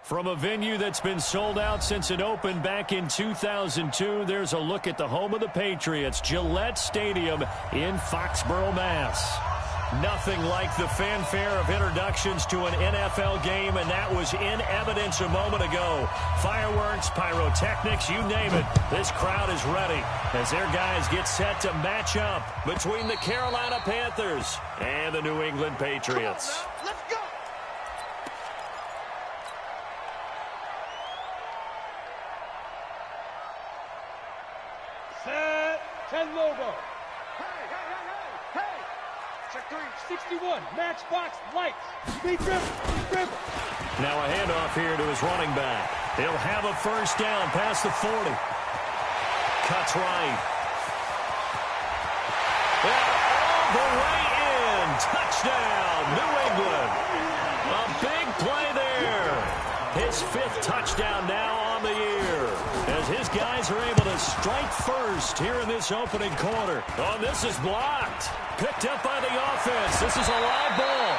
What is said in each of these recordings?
From a venue that's been sold out since it opened back in 2002, there's a look at the home of the Patriots, Gillette Stadium in Foxborough, Mass. Nothing like the fanfare of introductions to an NFL game, and that was in evidence a moment ago. Fireworks, pyrotechnics, you name it. This crowd is ready as their guys get set to match up between the Carolina Panthers and the New England Patriots. Let's go! Set, 10 logo. Hey! Check 3. 61, matchbox, lights. Speed dribble. Now a handoff here to his running back. He'll have a first down past the 40. Cuts right. All the way in. Touchdown, New England. A big play there. His 5th touchdown now on the year, as his guys are able to strike first here in this opening quarter. Oh, this is blocked. Picked up by the offense. This is a live ball.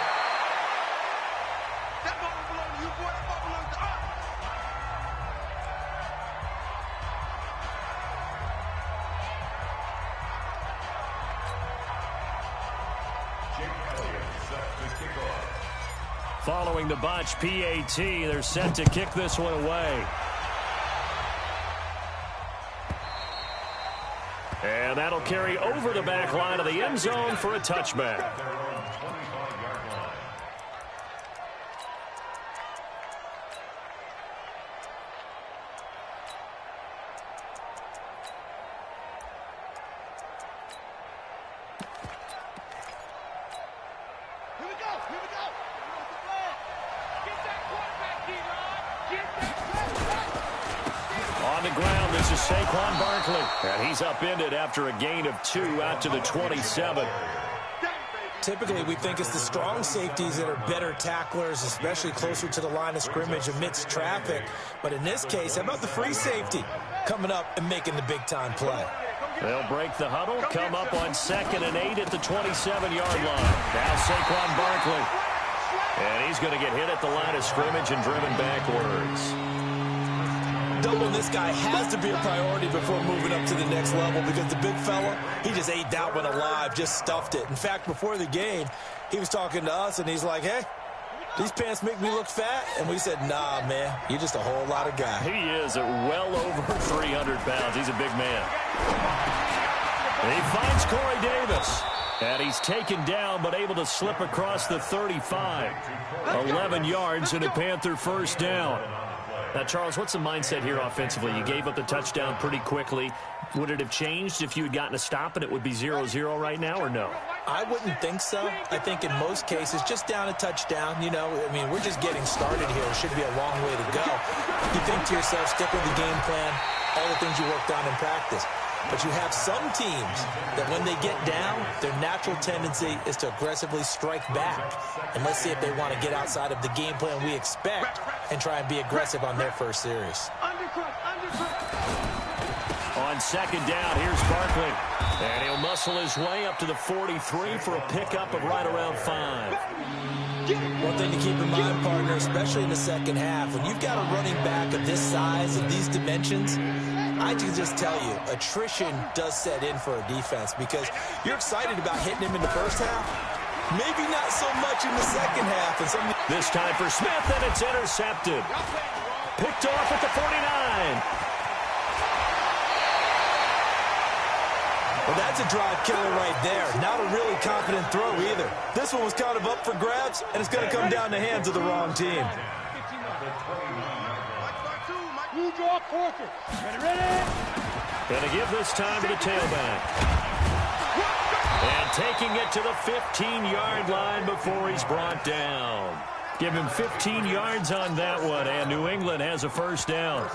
That ball belongs to you, boy. That ball belongs to us. Following the botch PAT, they're set to kick this one away. And that'll carry over the back line of the end zone for a touchback. Here we go. Get that quarterback, D-Rod. Get that quarterback. On the ground, this is Saquon Barkley. And he's upended after a gain of 2 out to the 27. Typically, we think it's the strong safeties that are better tacklers, especially closer to the line of scrimmage amidst traffic. But in this case, how about the free safety coming up and making the big-time play? They'll break the huddle, come up on 2nd and 8 at the 27-yard line. Now Saquon Barkley. And he's going to get hit at the line of scrimmage and driven backwards. Doubling this guy has to be a priority before moving up to the next level, because the big fella, he just ate that one alive, just stuffed it. In fact, before the game, he was talking to us, and he's like, hey, these pants make me look fat. And we said, nah, man, you're just a whole lot of guy. He is at well over 300 pounds. He's a big man. He finds Corey Davis. And he's taken down, but able to slip across the 35. 11 yards and a Panther first down. Now, Charles, what's the mindset here offensively? You gave up the touchdown pretty quickly. Would it have changed if you had gotten a stop and it would be 0-0 right now, or no? I wouldn't think so. I think in most cases, just down a touchdown, you know, I mean, we're just getting started here. It should be a long way to go. You think to yourself, stick with the game plan, all the things you worked on in practice. But you have some teams that when they get down, their natural tendency is to aggressively strike back. And let's see if they want to get outside of the game plan we expect and try and be aggressive on their first series. On 2nd down, here's Barkley. And he'll muscle his way up to the 43 for a pickup of right around 5. One thing to keep in mind, partner, especially in the second half, when you've got a running back of this size and these dimensions, I can just tell you, attrition does set in for a defense, because you're excited about hitting him in the first half, maybe not so much in the second half. And this time for Smith, and it's intercepted. Picked off at the 49. Well, that's a drive killer right there. Not a really confident throw either. This one was kind of up for grabs, and it's going to come down the hands of the wrong team. Blue draw quarter. Ready? Going to give this time to the tailback. And taking it to the 15-yard line before he's brought down. Give him 15 yards on that one, and New England has a first down.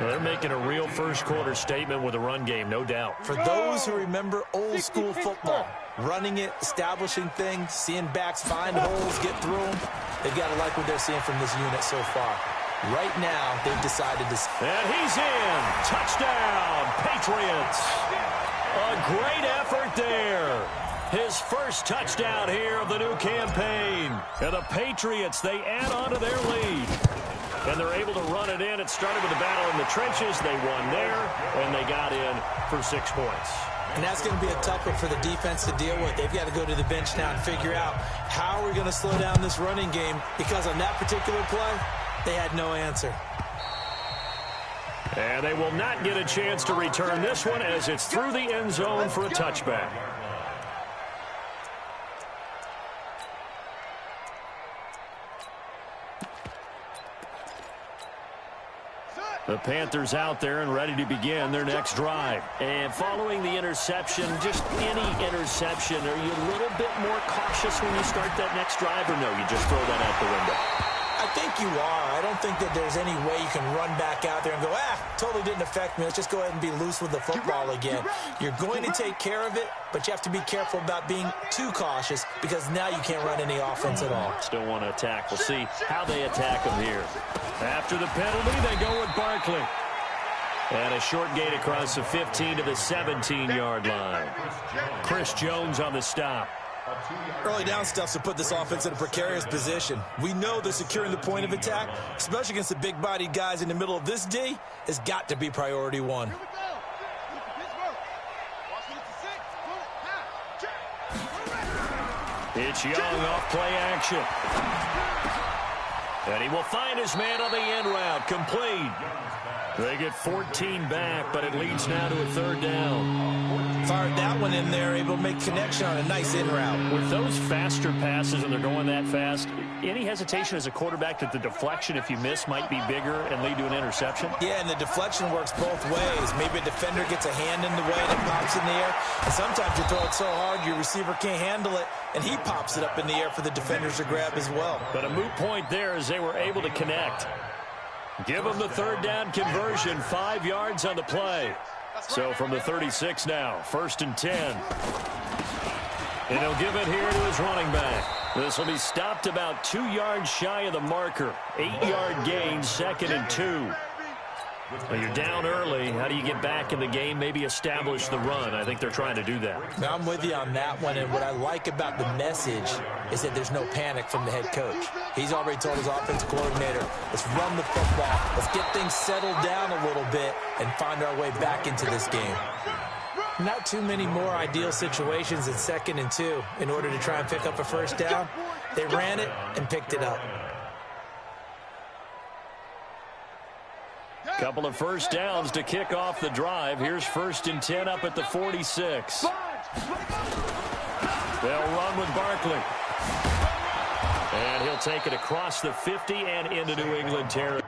Well, they're making a real first-quarter statement with a run game, no doubt. For those who remember old-school football, running it, establishing things, seeing backs find holes, get through them, they've got to like what they're seeing from this unit so far. Right now, they've decided to... And he's in. Touchdown, Patriots. A great effort there. His first touchdown here of the new campaign. And the Patriots, they add on to their lead. And they're able to run it in. It started with a battle in the trenches. They won there, and they got in for 6 points. And that's going to be a tough one for the defense to deal with. They've got to go to the bench now and figure out how we're going to slow down this running game, because on that particular play, they had no answer. And they will not get a chance to return this one as it's through the end zone for a touchback. The Panthers out there and ready to begin their next drive. And following the interception, just any interception, are you a little bit more cautious when you start that next drive, or no, you just throw that out the window? I think you are. I don't think that there's any way you can run back out there and go, totally didn't affect me. Let's just go ahead and be loose with the football again. You're going to take care of it, but you have to be careful about being too cautious, because now you can't run any offense at all. Still want to attack. We'll see how they attack them here. After the penalty, they go with Barkley. And a short gain across the 15 to the 17-yard line. Chris Jones on the stop. Early down stuff to put this offense in a precarious position. We know that securing the point of attack, especially against the big-bodied guys in the middle of this D, has got to be priority one. It's Young off play action. And he will find his man on the end route. Complete. They get 14 back, but it leads now to a 3rd down. Fired that one in there, able to make connection on a nice in route. With those faster passes and they're going that fast, any hesitation as a quarterback that the deflection, if you miss, might be bigger and lead to an interception? Yeah, and the deflection works both ways. Maybe a defender gets a hand in the way and it pops in the air. And sometimes you throw it so hard your receiver can't handle it, and he pops it up in the air for the defenders to grab as well. But a moot point there as they were able to connect. Give them the 3rd down conversion, 5 yards on the play. So from the 36 now, 1st and 10. And he'll give it here to his running back. This will be stopped about 2 yards shy of the marker. 8-yard gain, 2nd and 2. Well, you're down early. How do you get back in the game? Maybe establish the run. I think they're trying to do that. Now, I'm with you on that one, and what I like about the message is that there's no panic from the head coach. He's already told his offensive coordinator, let's run the football, let's get things settled down a little bit and find our way back into this game. Not too many more ideal situations in 2nd and 2 in order to try and pick up a 1st down. They ran it and picked it up. Couple of 1st downs to kick off the drive. Here's 1st and 10 up at the 46. They'll run with Barkley. And he'll take it across the 50 and into New England territory.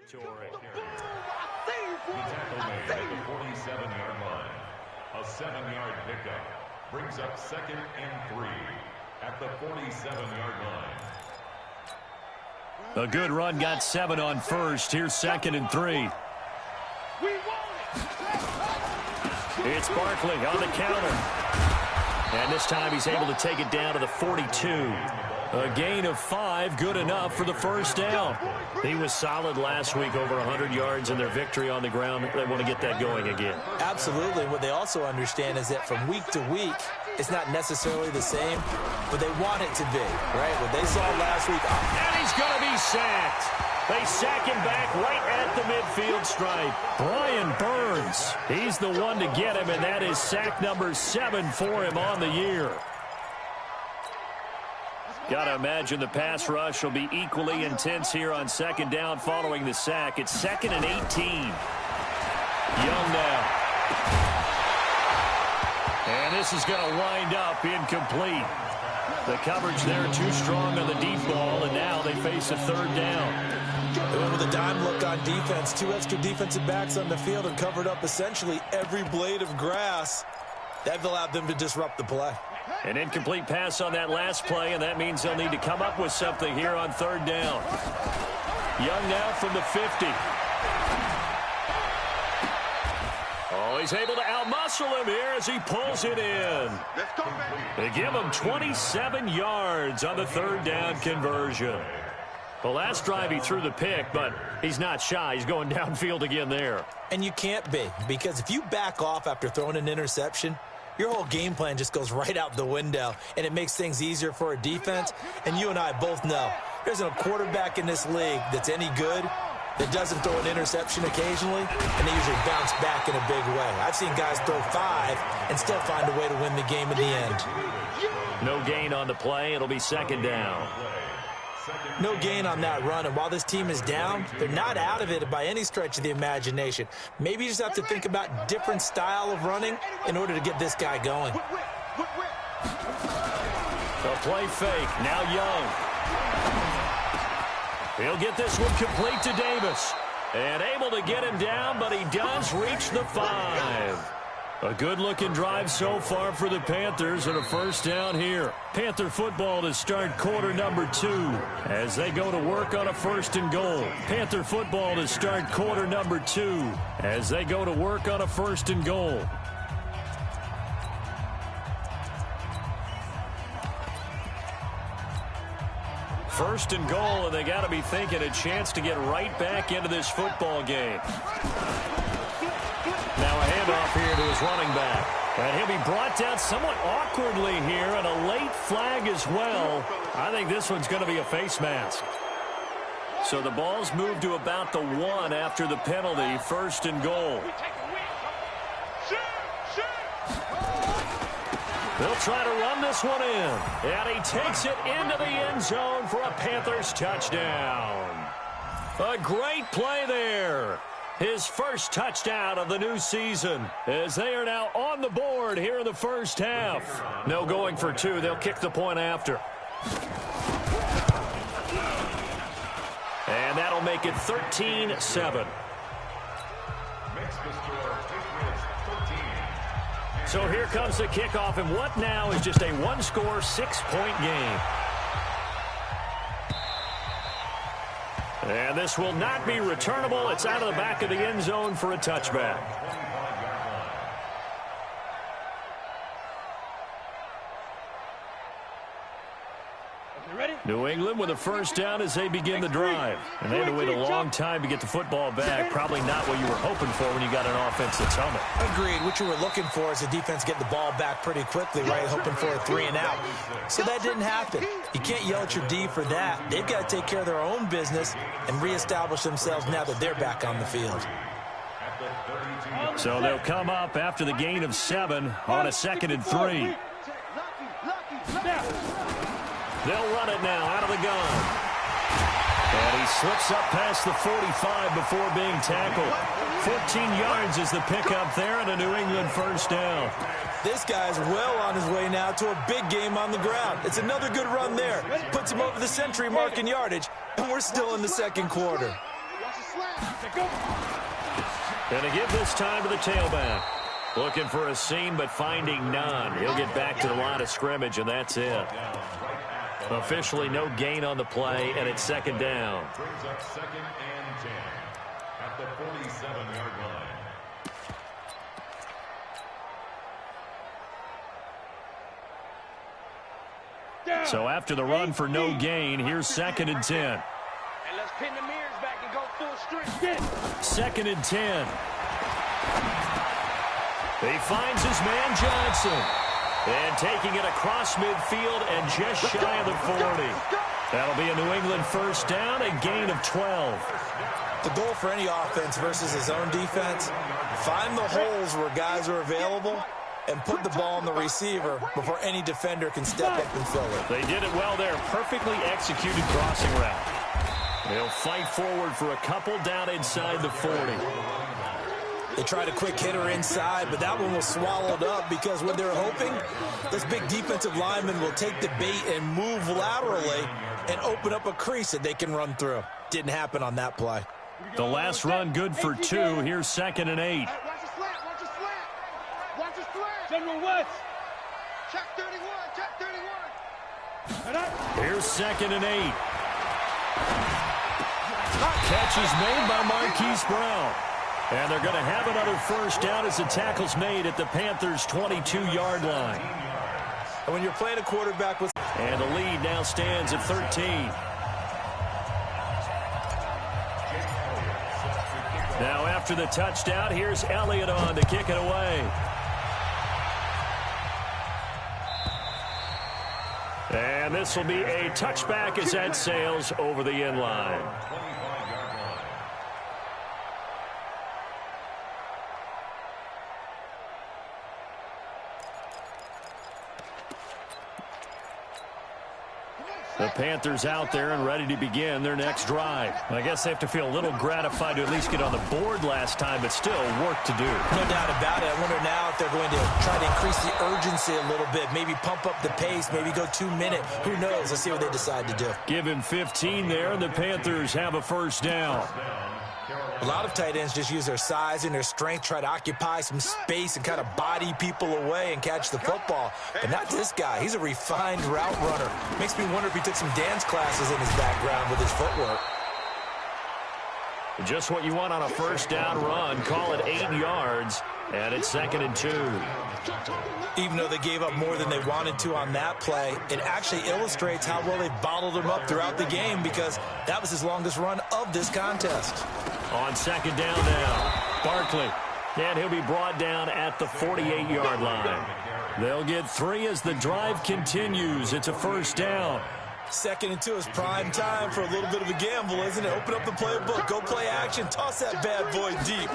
territory. The tackle made at the 47-yard line. A 7-yard pickup brings up 2nd and 3 at the 47-yard line. A good run got 7 on first. Here's 2nd and 3. It's Barkley on the counter. And this time he's able to take it down to the 42. A gain of 5, good enough for the first down. He was solid last week, over 100 yards in their victory on the ground. They want to get that going again. Absolutely. What they also understand is that from week to week, it's not necessarily the same, but they want it to be, right? What they saw last week. And he's going to be sacked. They sack him back right at the midfield stripe. Brian Burns, he's the one to get him, and that is sack number 7 for him on the year. Got to imagine the pass rush will be equally intense here on 2nd down following the sack. It's 2nd and 18. Young now. And this is going to wind up incomplete. The coverage there too strong on the deep ball, and now they face a 3rd down. They went with a dime look on defense. 2 extra defensive backs on the field and covered up essentially every blade of grass. That allowed them to disrupt the play. An incomplete pass on that last play, and that means they'll need to come up with something here on 3rd down. Young now from the 50. Oh, he's able to outmuscle him here as he pulls it in. They give him 27 yards on the 3rd down conversion. The last drive he threw the pick, but he's not shy. He's going downfield again there. And you can't be, because if you back off after throwing an interception, your whole game plan just goes right out the window, and it makes things easier for a defense. And you and I both know there's a quarterback in this league that's any good that doesn't throw an interception occasionally, and they usually bounce back in a big way. I've seen guys throw 5 and still find a way to win the game in the end. No gain on the play. It'll be 2nd down. No gain on that run, and while this team is down, they're not out of it by any stretch of the imagination. Maybe you just have to think about different style of running in order to get this guy going. The play fake, now Young. He'll get this one complete to Davis. And able to get him down, but he does reach the 5. A good-looking drive so far for the Panthers, and a first down here. Panther football to start quarter number 2 as they go to work on a 1st and goal. Panther football to start quarter number 2 as they go to work on a 1st and goal. First and goal, and they got to be thinking a chance to get right back into this football game. Now a handoff here to his running back. And he'll be brought down somewhat awkwardly here, and a late flag as well. I think this one's going to be a face mask. So the ball's moved to about the 1 after the penalty. 1st and goal. They'll try to run this one in. And he takes it into the end zone for a Panthers touchdown. A great play there. His first touchdown of the new season as they are now on the board here in the first half. No going for 2. They'll kick the point after. And that'll make it 13-7. So here comes the kickoff, and what now is just a 1-score, 6-point game. And this will not be returnable. It's out of the back of the end zone for a touchback. New England with a first down as they begin the drive. And they had to wait a long time to get the football back. Probably not what you were hoping for when you got an offense that's humming. Agreed. What you were looking for is the defense get the ball back pretty quickly, right? Hoping for a 3 and out. So that didn't happen. You can't yell at your D for that. They've got to take care of their own business and reestablish themselves now that they're back on the field. So they'll come up after the gain of 7 on a 2nd and 3. They'll run it now out of the gun. And he slips up past the 45 before being tackled. 14 yards is the pickup there, and a New England first down. This guy's well on his way now to a big game on the ground. It's another good run there. Puts him over the century mark in yardage, and we're still in the 2nd quarter. Going to give this time to the tailback. Looking for a seam, but finding none. He'll get back to the line of scrimmage, and that's it. Officially no gain on the play, and it's second down. Brings up second and 10 at the 47-yard line. So after the run for no gain, here's second and 10. And let's pin the mirrors back and go full strength. Second and 10. He finds his man Johnson. And taking it across midfield and just shy of the 40. That'll be a New England first down, a gain of 12. The goal for any offense versus his own defense, find the holes where guys are available and put the ball on the receiver before any defender can step up and fill it. They did it well there. Perfectly executed crossing route. They'll fight forward for a couple down inside the 40. They tried a quick hitter inside, but that one was swallowed up because what they're hoping, this big defensive lineman will take the bait and move laterally and open up a crease that they can run through. Didn't happen on that play. The last run good for 2. Here's second and 8. Watch the slant, watch the slant. Watch the slant. General West. Check 31, check 31. Here's second and 8. Catch is made by Marquise Brown. And they're going to have another first down as the tackle's made at the Panthers' 22-yard line. And when you're playing a quarterback with... And the lead now stands at 13. Now after the touchdown, here's Elliott on to kick it away. And this will be a touchback as that sails over the end line. The Panthers out there and ready to begin their next drive. I guess they have to feel a little gratified to at least get on the board last time, but still work to do. No doubt about it. I wonder now if they're going to try to increase the urgency a little bit, maybe pump up the pace, maybe go 2 minute. Who knows? Let's see what they decide to do. Give him 15 there, and the Panthers have a first down. A lot of tight ends just use their size and their strength, try to occupy some space and kind of body people away and catch the football. But not this guy. He's a refined route runner. Makes me wonder if he took some dance classes in his background with his footwork. Just what you want on a first down run. Call it 8 yards, and it's second and 2. Even though they gave up more than they wanted to on that play, it actually illustrates how well they bottled him up throughout the game because that was his longest run of this contest. On second down now, Barkley. And he'll be brought down at the 48-yard line. They'll get 3 as the drive continues. It's a first down. Second and 2 is prime time for a little bit of a gamble, isn't it? Open up the playbook, go play action, toss that bad boy deep.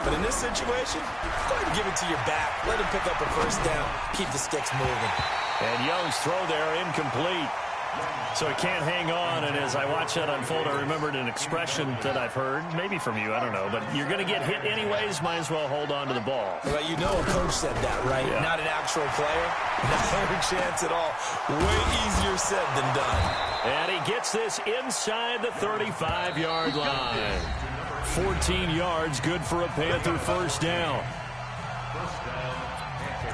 But in this situation, go ahead and give it to your back. Let him pick up a first down. Keep the sticks moving. And Young's throw there incomplete. So he can't hang on, and as I watch that unfold, I remembered an expression that I've heard, maybe from you, I don't know, but you're going to get hit anyways, might as well hold on to the ball. Well, you know a coach said that, right? Yeah. Not an actual player. Not a chance at all. Way easier said than done. And he gets this inside the 35-yard line. 14 yards, good for a Panther first down. First down, Panthers.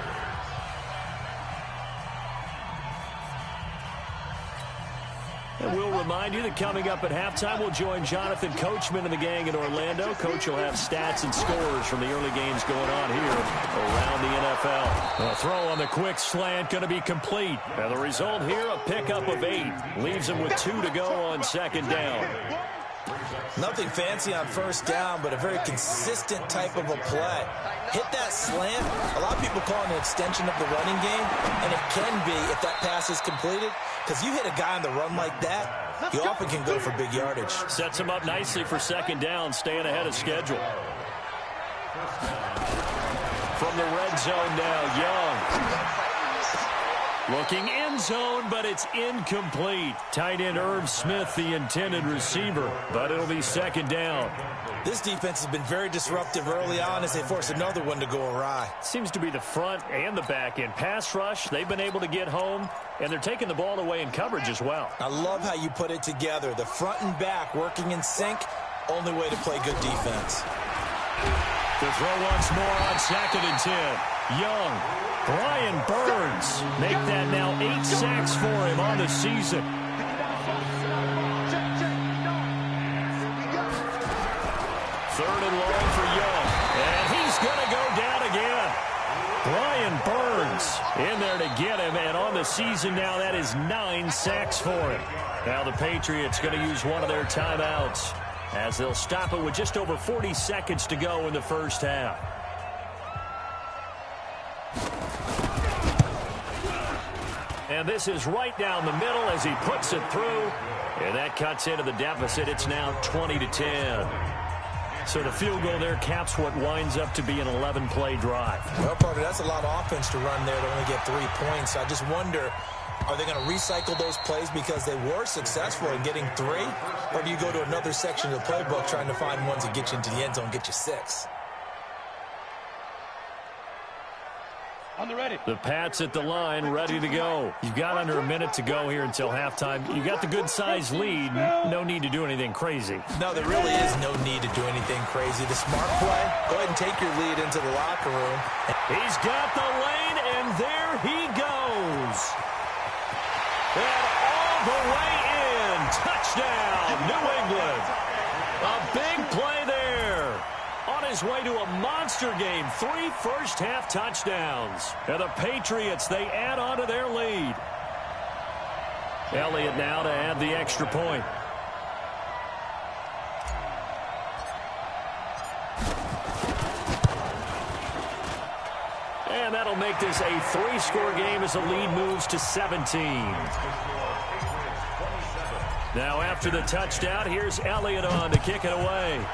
And we'll remind you that coming up at halftime, we'll join Jonathan Coachman and the gang in Orlando. Coach will have stats and scores from the early games going on here around the NFL. A throw on the quick slant going to be complete. And the result here, a pickup of 8. Leaves him with 2 to go on second down. Nothing fancy on first down, but a very consistent type of a play. Hit that slant. A lot of people call it an extension of the running game, and it can be if that pass is completed, because you hit a guy on the run like that, he often can go for big yardage. Sets him up nicely for second down, staying ahead of schedule. From the red zone now, Young. Looking end zone, but it's incomplete. Tight end Irv Smith, the intended receiver, but it'll be second down. This defense has been very disruptive early on as they force another one to go awry. Seems to be the front and the back end. Pass rush, they've been able to get home, and they're taking the ball away in coverage as well. I love how you put it together. The front and back working in sync, Only way to play good defense. The throw once more on 2nd and 10. Young. Brian Burns. Make that now 8 sacks for him on the season. Third and long for Young. And he's going to go down again. Brian Burns in there to get him. And on the season now, that is 9 sacks for him. Now the Patriots going to use one of their timeouts as they'll stop it with just over 40 seconds to go in the first half. And this is right down the middle as he puts it through. And that cuts into the deficit. It's now 20-10. So the field goal there caps what winds up to be an 11-play drive. Well, Parker, that's a lot of offense to run there to only get 3 points. I just wonder, are they going to recycle those plays because they were successful in getting 3? Or do you go to another section of the playbook trying to find ones that get you into the end zone, get you 6? On the ready. The Pats at the line, ready to go. You've got under a minute to go here until halftime. You got the good-sized lead. No need to do anything crazy. No, there really is no need to do anything crazy. The smart play, go ahead and take your lead into the locker room. He's got the lane, and there he goes. And all the way in. Touchdown, New England. A big play there. On his way to a monster game, 3 first-half touchdowns. And the Patriots, they add on to their lead. Elliott now to add the extra point. And that'll make this a 3-score game as the lead moves to 17. Now after the touchdown, here's Elliott on to kick it away.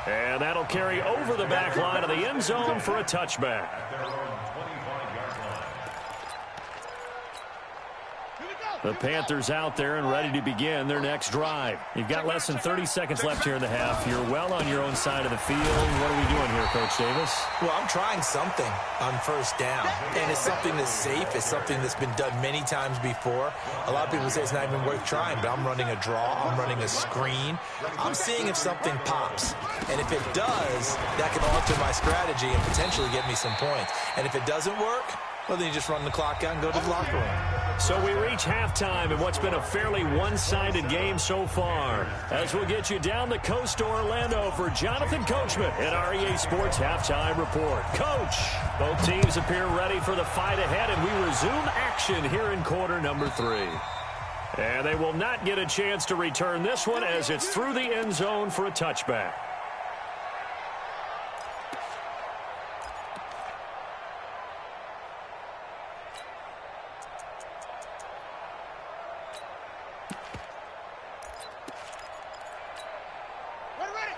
And that'll carry over the back line of the end zone for a touchback. The Panthers out there and ready to begin their next drive. You've got less than 30 seconds left here in the half. You're well on your own side of the field. What are we doing here, Coach Davis? Well, I'm trying something on first down. And it's something that's safe. It's something that's been done many times before. A lot of people say it's not even worth trying, but I'm running a draw. I'm running a screen. I'm seeing if something pops. And if it does, that can alter my strategy and potentially get me some points. And if it doesn't work, well, then you just run the clock out and go to the locker room. So we reach halftime in what's been a fairly one-sided game so far. As we'll get you down the coast to Orlando for Jonathan Coachman at our EA Sports Halftime Report. Coach, both teams appear ready for the fight ahead, and we resume action here in quarter number 3. And they will not get a chance to return this one as it's through the end zone for a touchback.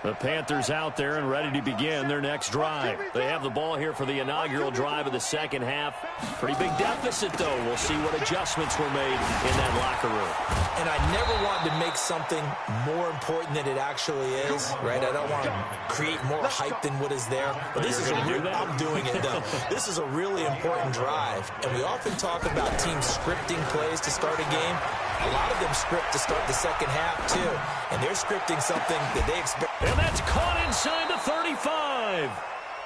The Panthers out there and ready to begin their next drive. They have the ball here for the inaugural drive of the second half. Pretty big deficit, though. We'll see what adjustments were made in that locker room. And I never want to make something more important than it actually is, right? I don't want to create more hype than what is there. But this is I'm doing it, though. This is a really important drive. And we often talk about teams scripting plays to start a game. A lot of them script to start the second half, too. And they're scripting something that they expect. And that's caught inside the 35.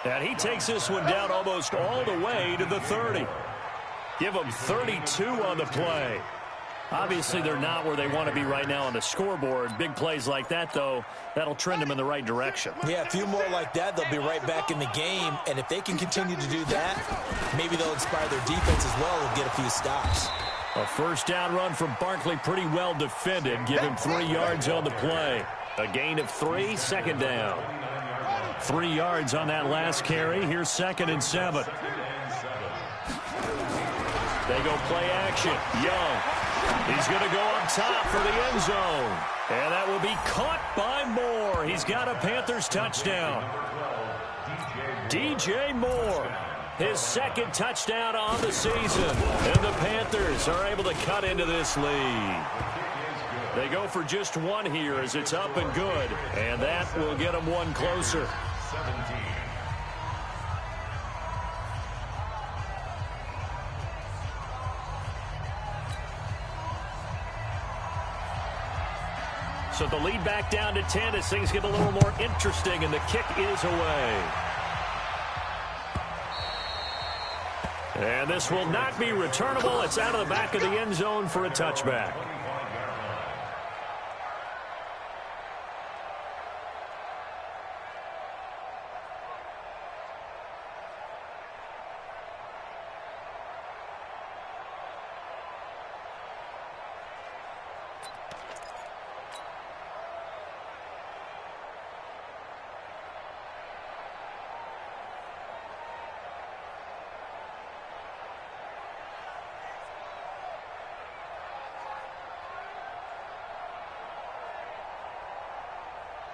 And he takes this one down almost all the way to the 30. Give them 32 on the play. Obviously, they're not where they want to be right now on the scoreboard. Big plays like that, though, that'll trend them in the right direction. Yeah, a few more like that, they'll be right back in the game. And if they can continue to do that, maybe they'll inspire their defense as well and get a few stops. A first down run from Barkley, pretty well defended. Give him 3 yards on the play. A gain of 3, second down. 3 yards on that last carry. Here's 2nd and 7. They go play action. Young. He's going to go up top for the end zone. And that will be caught by Moore. He's got a Panthers touchdown. DJ Moore. His 2nd touchdown on the season. And the Panthers are able to cut into this lead. They go for just 1 here as it's up and good. And that will get them 1 closer. 17. So the lead back down to 10 as things get a little more interesting, and the kick is away. And this will not be returnable. It's out of the back of the end zone for a touchback.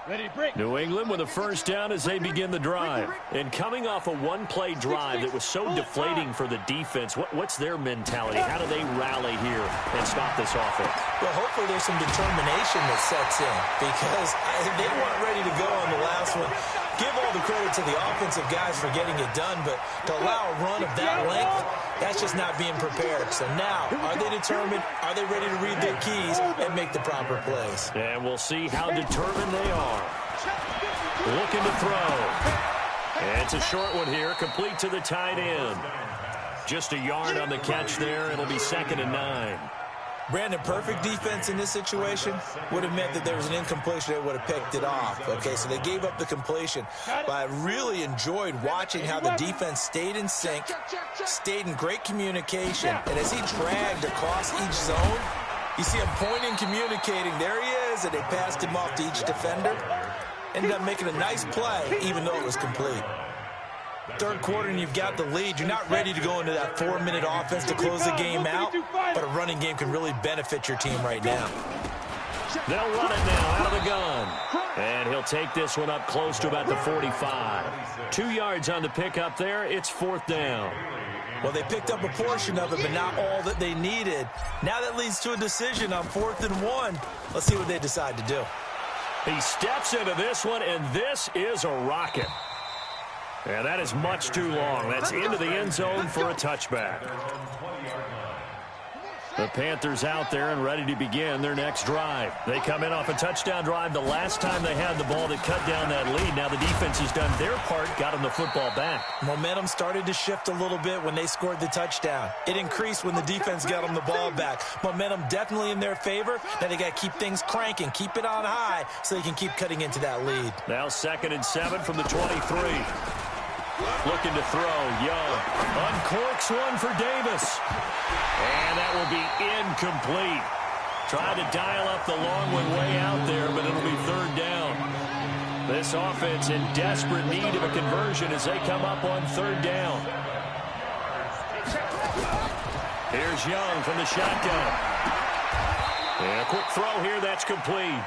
Ready to break. New England with a first down as they begin the drive. And coming off a one-play drive that was so deflating for the defense, what's their mentality? How do they rally here and stop this offense? Well, hopefully there's some determination that sets in because they weren't ready to go on the last one. Give all the credit to the offensive guys for getting it done, but to allow a run of that length, that's just not being prepared. So now, are they determined? Are they ready to read their keys and make the proper plays? And we'll see how determined they are. Looking to throw. And it's a short one here, complete to the tight end. Just a yard on the catch there. It'll be 2nd and 9. Brandon, perfect defense in this situation would have meant that there was an incompletion. They would have picked it off. Okay, so they gave up the completion. But I really enjoyed watching how the defense stayed in sync, stayed in great communication. And as he dragged across each zone, you see him pointing, communicating. There he is, and they passed him off to each defender. Ended up making a nice play, even though it was complete. Third quarter and you've got the lead. You're not ready to go into that 4-minute offense to close the game out, but a running game can really benefit your team right now. They'll run it now out of the gun. And he'll take this one up close to about the 45. 2 yards on the pickup there. It's 4th down. Well, they picked up a portion of it, but not all that they needed. Now that leads to a decision on 4th and 1. Let's see what they decide to do. He steps into this one, and this is a rocket. And that is much too long. That's into the end zone for a touchback. The Panthers out there and ready to begin their next drive. They come in off a touchdown drive the last time they had the ball to cut down that lead. Now the defense has done their part, got them the football back. Momentum started to shift a little bit when they scored the touchdown. It increased when the defense got them the ball back. Momentum definitely in their favor. Now they got to keep things cranking, keep it on high so they can keep cutting into that lead. Now 2nd and 7 from the 23. Looking to throw. Young uncorks one for Davis. And that will be incomplete. Trying to dial up the long one way out there, but it'll be 3rd down. This offense in desperate need of a conversion as they come up on 3rd down. Here's Young from the shotgun. And a quick throw here, that's complete.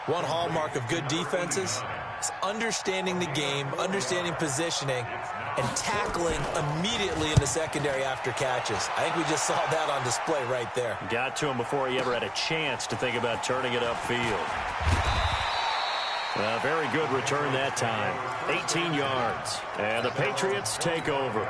One hallmark of good defenses is understanding the game, understanding positioning, and tackling immediately in the secondary after catches. I think we just saw that on display right there. Got to him before he ever had a chance to think about turning it upfield. Very good return that time. 18 yards. And the Patriots take over.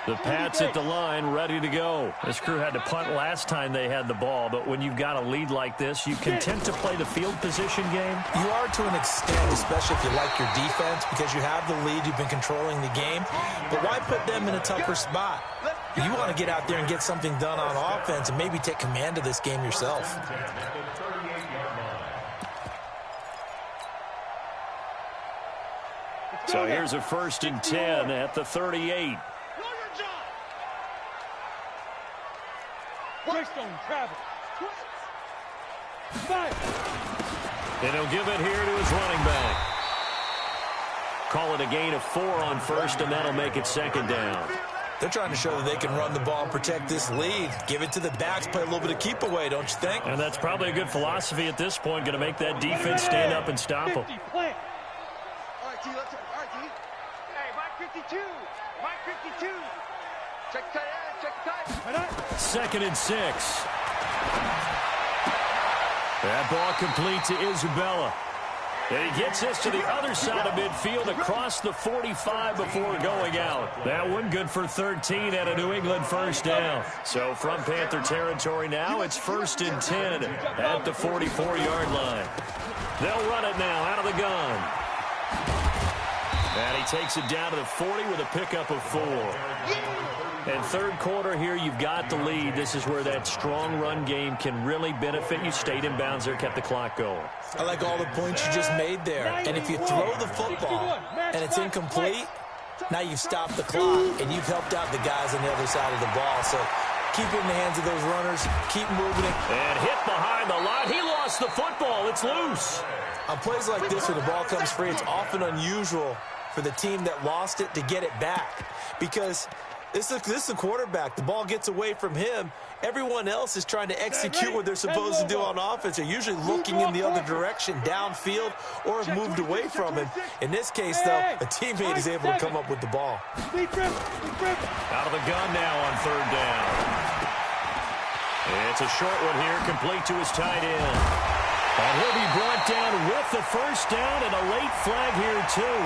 The Pats at the line, ready to go. This crew had to punt last time they had the ball, but when you've got a lead like this, you content to play the field position game? You are to an extent, especially if you like your defense, because you have the lead, you've been controlling the game. But why put them in a tougher spot? You want to get out there and get something done on offense and maybe take command of this game yourself. So here's a 1st and 10 at the 38. Travel. 5. And he'll give it here to his running back. Call it a gain of 4 on 1st, and that'll make it 2nd down. They're trying to show that they can run the ball and protect this lead. Give it to the backs, play a little bit of keep away, don't you think? And that's probably a good philosophy at this point, going to make that defense stand up and stop them. All right, T, let's all right, T. Hey, Mike 52. Mike 52. Check the tight end, check the tight end. 2nd and 6. That ball complete to Isabella. And he gets this to the other side of midfield across the 45 before going out. That one good for 13 and a New England first down. So from Panther territory now, it's 1st and 10 at the 44-yard line. They'll run it now out of the gun. And he takes it down to the 40 with a pickup of 4. And third quarter here, you've got the lead. This is where that strong run game can really benefit you. Stayed in bounds there, kept the clock going. I like all the points you just made there. And if you throw the football and it's incomplete, now you've stopped the clock and you've helped out the guys on the other side of the ball. So keep it in the hands of those runners. Keep moving it. And hit behind the line. He lost the football. It's loose. On plays like this where the ball comes free, it's often unusual for the team that lost it to get it back. Because this is a quarterback. The ball gets away from him. Everyone else is trying to execute what they're supposed to do on offense. They're usually looking in the other direction, downfield, or have moved away from him. In this case, though, a teammate is able to come up with the ball. Out of the gun now on 3rd down. It's a short one here, complete to his tight end. And he'll be brought down with the first down and a late flag here, too.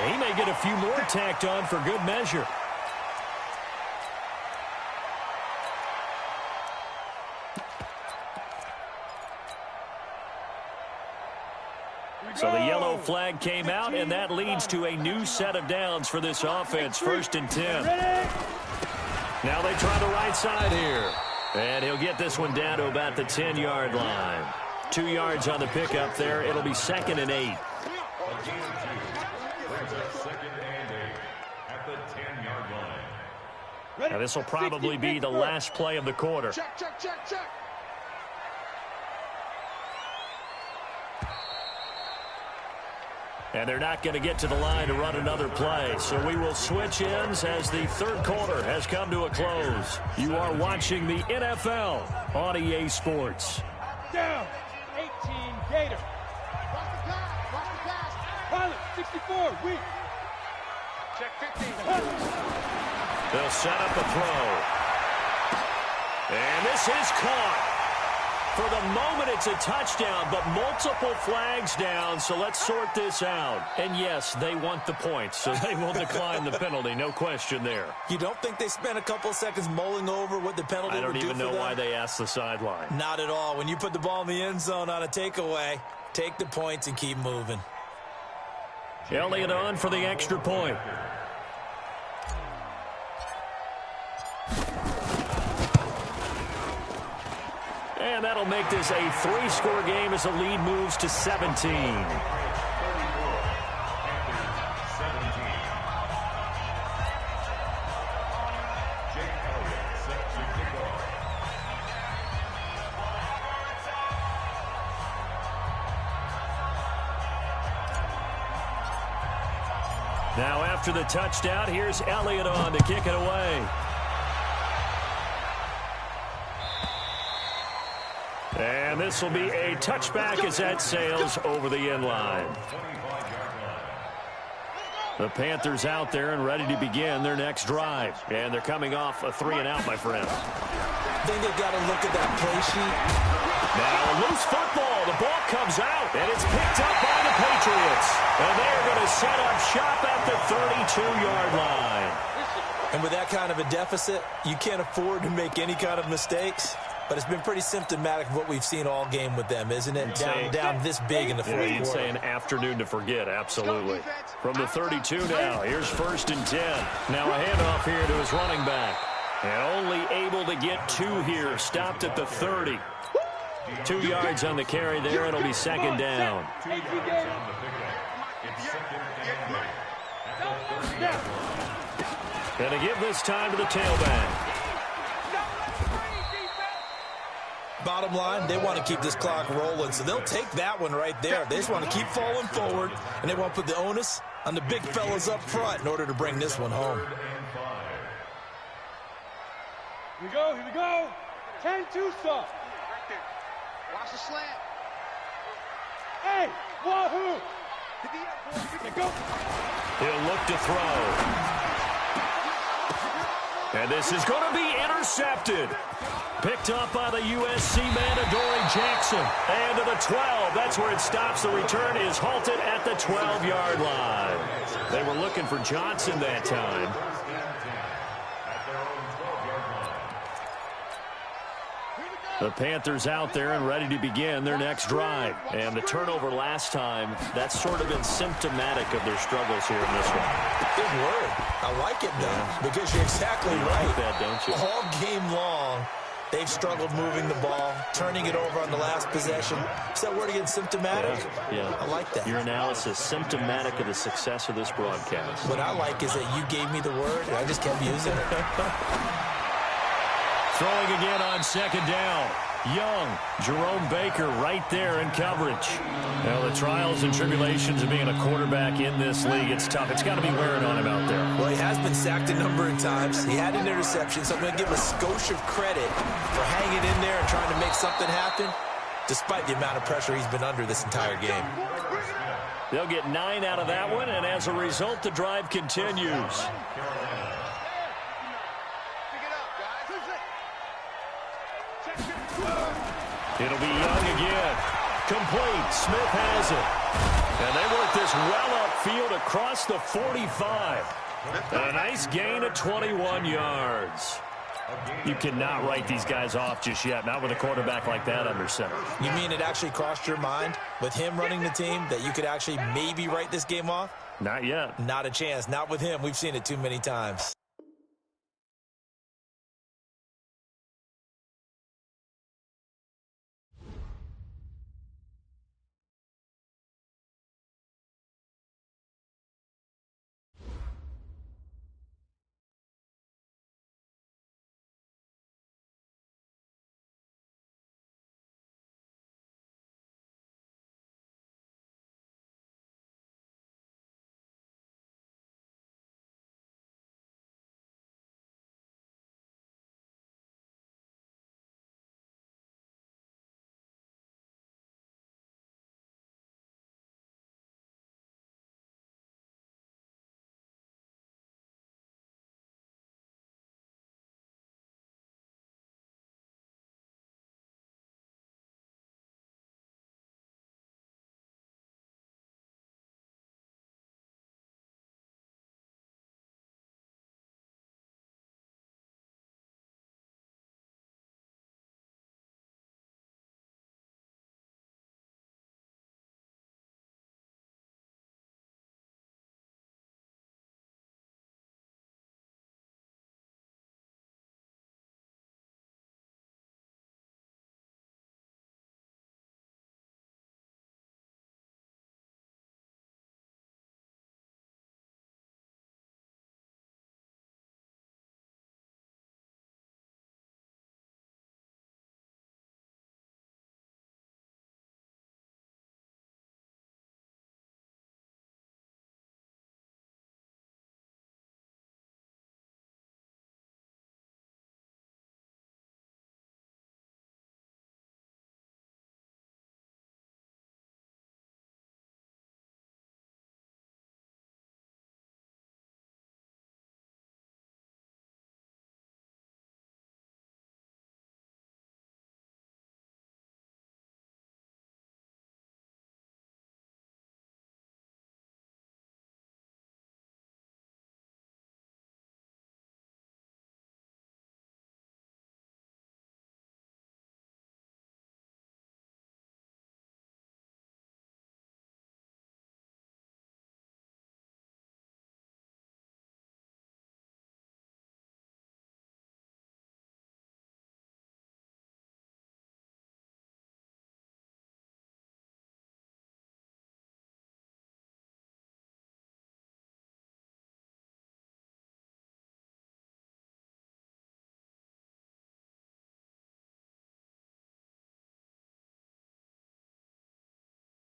He may get a few more tacked on for good measure. So the yellow flag came out, and that leads to a new set of downs for this offense. 1st and 10. Now they try the right side here. And he'll get this one down to about the 10-yard line. 2 yards on the pickup there. It'll be 2nd and 8. Now this will probably be the last play of the quarter. Check. And they're not going to get to the line to run another play. So we will switch ends as the third quarter has come to a close. You are watching the NFL on EA Sports. Down, 18 Gator. Pilot, 64, weak. Check 15. They'll set up a throw. And this is caught. For the moment, it's a touchdown, but multiple flags down, so let's sort this out. And yes, they want the points, so they will decline the penalty, no question there. You don't think they spent a couple seconds mulling over what the penalty would do for them? I don't even know why they asked the sideline. Not at all. When you put the ball in the end zone on a takeaway, take the points and keep moving. Elliott on for the extra point. And that'll make this a 3-score game as the lead moves to 17. Now after the touchdown, here's Elliott on to kick it away. And this will be a touchback as that sails over the end line. The Panthers out there and ready to begin their next drive. And they're coming off a 3-and-out, my friend. I think they've got to look at that play sheet. Now a loose football. The ball comes out, and it's picked up by the Patriots. And they're going to set up shop at the 32-yard line. And with that kind of a deficit, you can't afford to make any kind of mistakes. But it's been pretty symptomatic of what we've seen all game with them, isn't it? Down this big in the fourth quarter. You'd say an afternoon to forget, absolutely. From the 32 now, here's 1st and 10. Now a handoff here to his running back. And only able to get 2 here, stopped at the 30. 2 yards on the carry there, it'll be 2nd down. Gonna give this time to the tailback. Bottom line, they want to keep this clock rolling, so they'll take that one right there. They just want to keep falling forward, and they want to put the onus on the big fellas up front in order to bring this one home. Here we go. 10-2 stop. Right there. Watch the slant. Hey, wahoo! Here Go. He'll look to throw. And this is going to be intercepted. Picked up by the USC man, Adoree Jackson. And to the 12. That's where it stops. The return is halted at the 12-yard line. They were looking for Johnson that time. The Panthers out there and ready to begin their next drive. And the turnover last time, that's sort of been symptomatic of their struggles here in this one. Big word. I like it, though, because you're exactly right. Like that, don't you? All game long, they've struggled moving the ball, turning it over on the last possession. Is that word again, symptomatic? Yeah. I like that. Your analysis, symptomatic of the success of this broadcast. What I like is that you gave me the word, and I just kept using it. Throwing again on second down. Young, Jerome Baker right there in coverage. Now, the trials and tribulations of being a quarterback in this league, it's tough. It's got to be wearing on him out there. Well, he has been sacked a number of times. He had an interception, so I'm going to give him a skosh of credit for hanging in there and trying to make something happen, despite the amount of pressure he's been under this entire game. They'll get 9 out of that one, and as a result, the drive continues. It'll be Young again. Complete. Smith has it. And they work this well upfield across the 45. And a nice gain of 21 yards. You cannot write these guys off just yet, not with a quarterback like that under center. You mean it actually crossed your mind with him running the team that you could actually maybe write this game off? Not yet. Not a chance. Not with him. We've seen it too many times.